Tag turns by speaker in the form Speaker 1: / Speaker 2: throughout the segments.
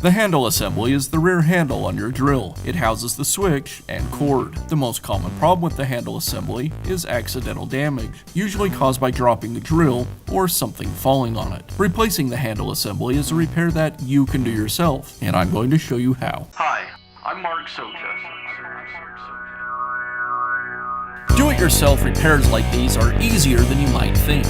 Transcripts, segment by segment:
Speaker 1: The handle assembly is the rear handle on your drill. It houses the switch and cord. The most common problem with the handle assembly is accidental damage, usually caused by dropping the drill or something falling on it. Replacing the handle assembly is a repair that you can do yourself, and I'm going to show you how.
Speaker 2: Hi, I'm Mark Socha.
Speaker 1: Do-it-yourself repairs like these are easier than you might think.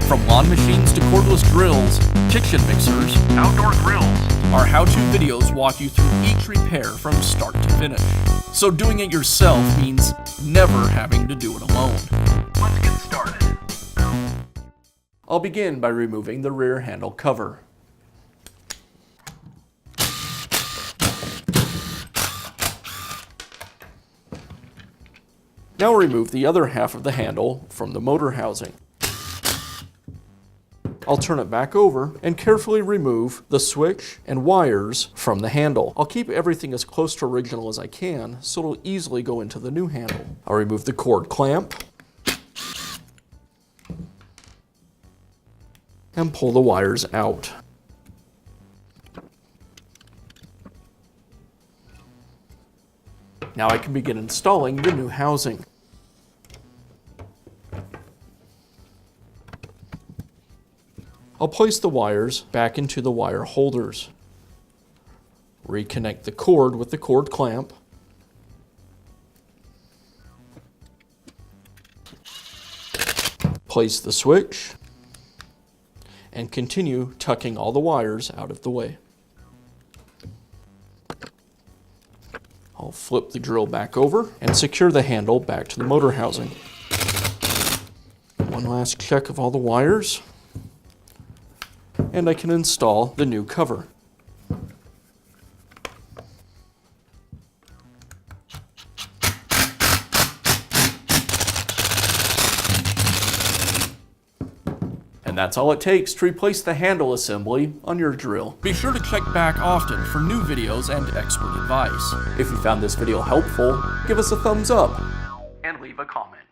Speaker 1: From lawn machines to cordless drills, kitchen mixers,
Speaker 2: Outdoor grills.
Speaker 1: our how-to videos walk you through each repair from start to finish. So doing it yourself means never having to do it alone.
Speaker 2: Let's get started.
Speaker 1: I'll begin by removing the rear handle cover. Now remove the other half of the handle from the motor housing. I'll turn it back over and carefully remove the switch and wires from the handle. I'll keep everything as close to original as I can so it'll easily go into the new handle. I'll remove the cord clamp and pull the wires out. Now I can begin installing the new housing. I'll place the wires back into the wire holders. Reconnect the cord with the cord clamp. Place the switch and continue tucking all the wires out of the way. I'll flip the drill back over and secure the handle back to the motor housing. One last check of all the wires, and I can install the new cover. And that's all it takes to replace the handle assembly on your drill. Be sure to check back often for new videos and expert advice. If you found this video helpful, give us a thumbs up
Speaker 2: And leave a comment.